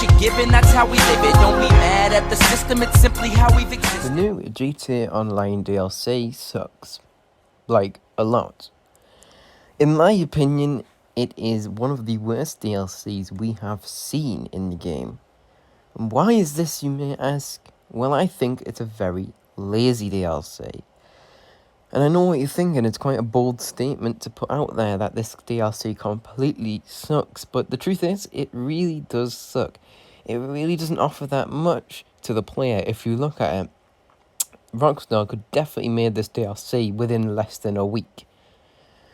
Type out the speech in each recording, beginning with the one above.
you're given, that's how we live it. Don't be mad at the system, it's simply how we've existed. The new GTA Online DLC sucks. Like, a lot. In my opinion, it is one of the worst DLCs we have seen in the game. And why is this, you may ask? Well, I think it's a very lazy DLC. And I know what you're thinking, it's quite a bold statement to put out there that this DLC completely sucks, but the truth is, it really does suck. It really doesn't offer that much to the player if you look at it. Rockstar could definitely made this DLC within less than a week.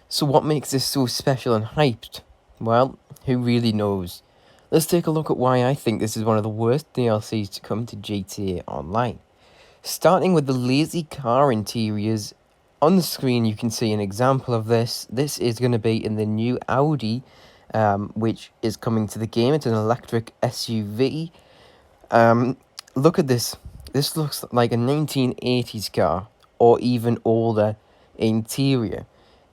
So what makes this so special and hyped? Well, who really knows? Let's take a look at why I think this is one of the worst DLCs to come to GTA Online. Starting with the lazy car interiors. On the screen you can see an example of this. This is going to be in the new Audi, which is coming to the game. It's an electric SUV. Look at this. This looks like a 1980s car, or even older interior.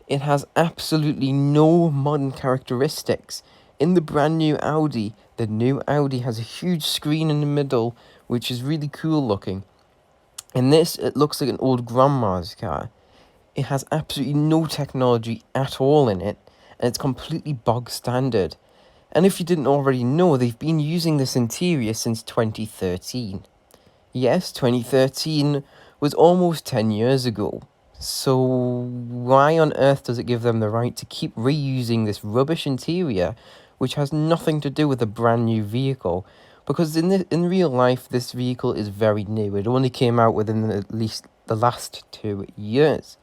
It has absolutely no modern characteristics. In the brand new Audi, the new Audi has a huge screen in the middle, which is really cool looking. In this, it looks like an old grandma's car. It has absolutely no technology at all in it, and it's completely bog standard. And if you didn't already know, they've been using this interior since 2013. Yes, 2013 was almost 10 years ago. So why on earth does it give them the right to keep reusing this rubbish interior, which has nothing to do with a brand new vehicle? Because in real life, this vehicle is very new. It only came out within at least the last 2 years.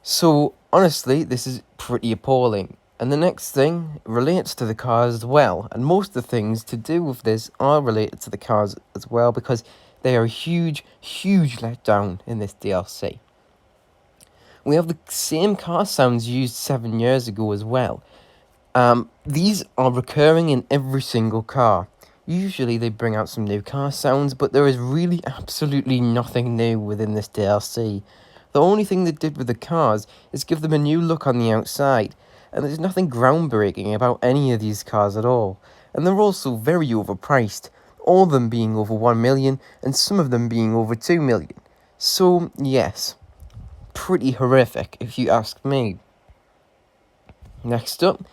So, honestly, this is pretty appalling. And the next thing relates to the cars as well. And most of the things to do with this are related to the cars as well, because they are a huge, huge letdown in this DLC. We have the same car sounds used 7 years ago as well. These are recurring in every single car. Usually they bring out some new car sounds, but there is really absolutely nothing new within this DLC. The only thing they did with the cars is give them a new look on the outside, and there's nothing groundbreaking about any of these cars at all. And they're also very overpriced, all of them being over 1 million, and some of them being over 2 million. So, yes, pretty horrific if you ask me. Next up,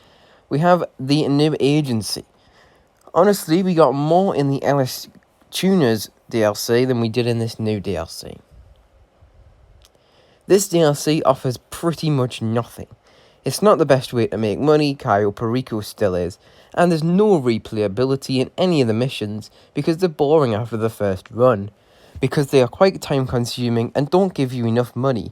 we have the new agency. Honestly, we got more in the LS Tuners DLC than we did in this new DLC. This DLC offers pretty much nothing. It's not the best way to make money, Cayo Perico still is, and there's no replayability in any of the missions because they're boring after the first run, because they are quite time consuming and don't give you enough money.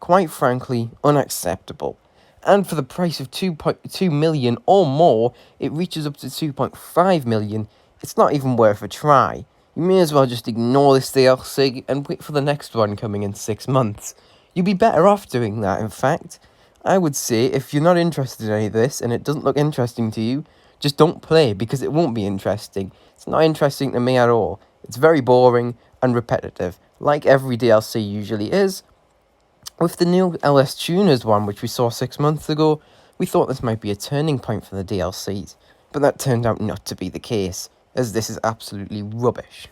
Quite frankly, unacceptable. And for the price of 2.2 million or more, it reaches up to 2.5 million. It's not even worth a try. You may as well just ignore this DLC and wait for the next one coming in 6 months. You'd be better off doing that, in fact. I would say if you're not interested in any of this and it doesn't look interesting to you, just don't play because it won't be interesting. It's not interesting to me at all. It's very boring and repetitive, like every DLC usually is. With the new LS Tuners one, which we saw 6 months ago, we thought this might be a turning point for the DLCs, but that turned out not to be the case, as this is absolutely rubbish.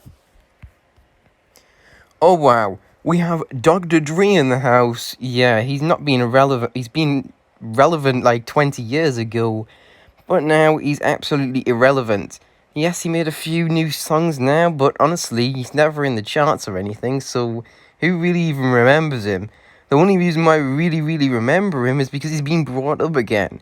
Oh wow, we have Dr. Dre in the house. Yeah, he's not been irrelevant. He's been relevant like 20 years ago, but now he's absolutely irrelevant. Yes, he made a few new songs now, but honestly, he's never in the charts or anything, so who really even remembers him? The only reason why we really remember him is because he's been brought up again.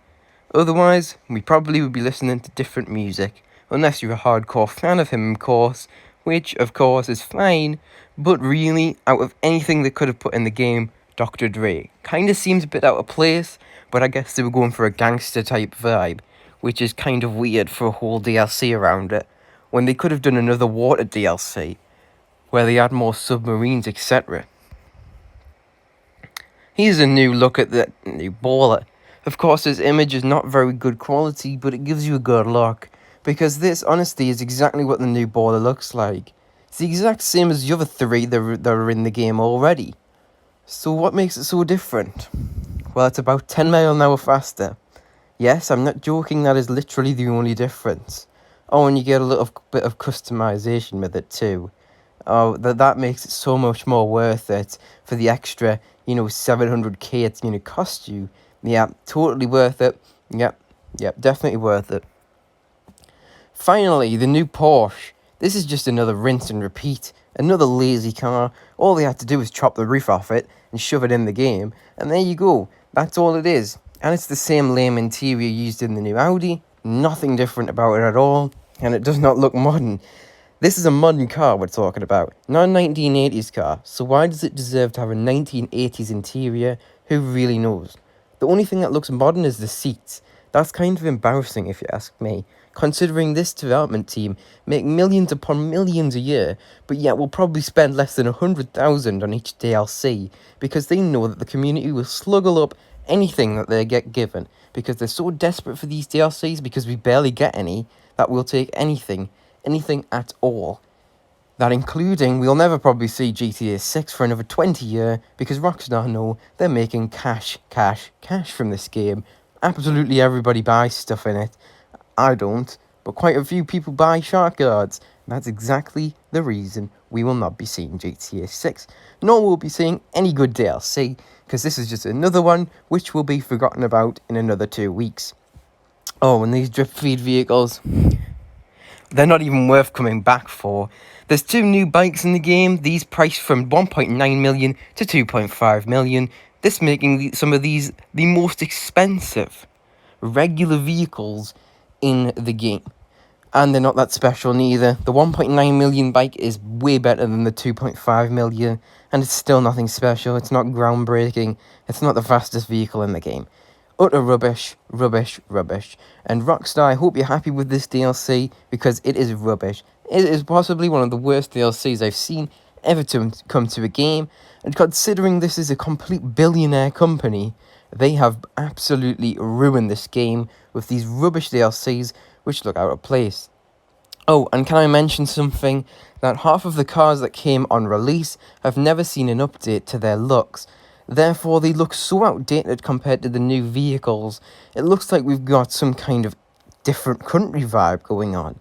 Otherwise, we probably would be listening to different music, unless you're a hardcore fan of him, of course, which, of course, is fine, but really, out of anything they could have put in the game, Dr. Dre kinda seems a bit out of place, but I guess they were going for a gangster-type vibe, which is kind of weird for a whole DLC around it, when they could have done another water DLC, where they had more submarines, etc. Here's a new look at the new baller. Of course, his image is not very good quality, but it gives you a good look, because this, honestly, is exactly what the new baller looks like. It's the exact same as the other three that are in the game already. So what makes it so different? Well, it's about 10 miles an hour faster. Yes, I'm not joking, that is literally the only difference. Oh, and you get a little bit of customization with it too. Oh, that makes it so much more worth it for the extra, 700k it's going to cost you. Yeah, totally worth it. Yep, definitely worth it. Finally, the new Porsche. This is just another rinse and repeat. Another lazy car. All they had to do was chop the roof off it and shove it in the game. And there you go. That's all it is. And it's the same lame interior used in the new Audi. Nothing different about it at all. And it does not look modern. This is a modern car we're talking about. Not a 1980s car. So why does it deserve to have a 1980s interior? Who really knows? The only thing that looks modern is the seats. That's kind of embarrassing if you ask me, considering this development team make millions upon millions a year, but yet will probably spend less than 100,000 on each DLC, because they know that the community will sluggle up anything that they get given, because they're so desperate for these DLCs, because we barely get any, that we'll take anything at all. That including, we'll never probably see GTA 6 for another 20 years, because Rockstar know they're making cash from this game. Absolutely everybody buys stuff in it. I don't, but quite a few people buy shark guards. That's exactly the reason we will not be seeing GTA 6, nor will be seeing any good DLC, because this is just another one which will be forgotten about in another 2 weeks. Oh, and these drip feed vehicles, they're not even worth coming back for. There's 2 new bikes in the game, these priced from 1.9 million to 2.5 million, this making some of these the most expensive regular vehicles in the game. And they're not that special neither. The 1.9 million bike is way better than the 2.5 million, and it's still nothing special. It's not groundbreaking. It's not the fastest vehicle in the game. Utter rubbish. And Rockstar, I hope you're happy with this DLC, because it is rubbish. It is possibly one of the worst DLCs I've seen ever to come to a game, and considering this is a complete billionaire company, they have absolutely ruined this game with these rubbish DLCs which look out of place. Oh, and can I mention something? That half of the cars that came on release have never seen an update to their looks. Therefore, they look so outdated compared to the new vehicles. It looks like we've got some kind of different country vibe going on.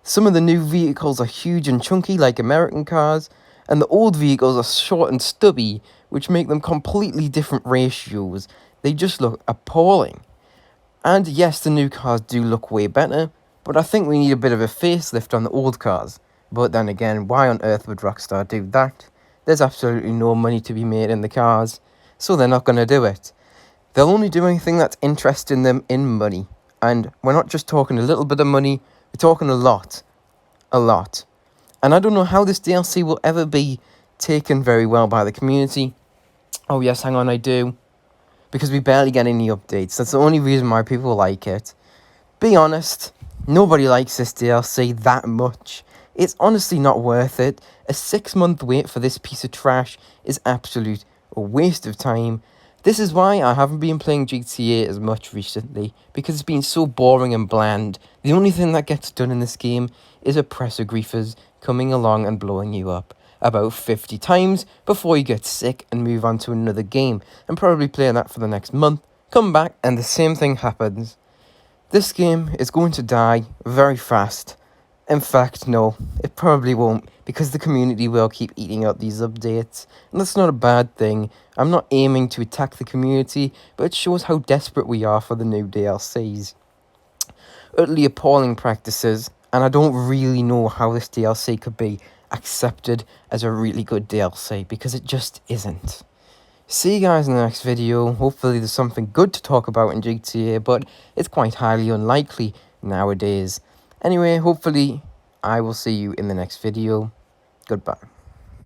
Some of the new vehicles are huge and chunky like American cars, and the old vehicles are short and stubby, which make them completely different ratios. They just look appalling. And yes, the new cars do look way better, but I think we need a bit of a facelift on the old cars. But then again, why on earth would Rockstar do that? There's absolutely no money to be made in the cars, so they're not going to do it. They'll only do anything that's interesting them in money. And we're not just talking a little bit of money, we're talking a lot. And I don't know how this DLC will ever be taken very well by the community. Oh yes, hang on, I do. Because we barely get any updates. That's the only reason why people like it. Be honest, nobody likes this DLC that much. It's honestly not worth it. A 6-month wait for this piece of trash is absolute a waste of time. This is why I haven't been playing GTA as much recently, because it's been so boring and bland. The only thing that gets done in this game is oppressor griefers coming along and blowing you up about 50 times before you get sick and move on to another game, and probably play that for the next month, come back and the same thing happens. This game is going to die very fast. In fact, no, it probably won't, because the community will keep eating up these updates, and that's not a bad thing. I'm not aiming to attack the community, but it shows how desperate we are for the new DLCs. Utterly appalling practices, and I don't really know how this DLC could be accepted as a really good DLC, because it just isn't. See you guys in the next video. Hopefully there's something good to talk about in GTA, but it's quite highly unlikely nowadays. Anyway, hopefully I will see you in the next video. Goodbye.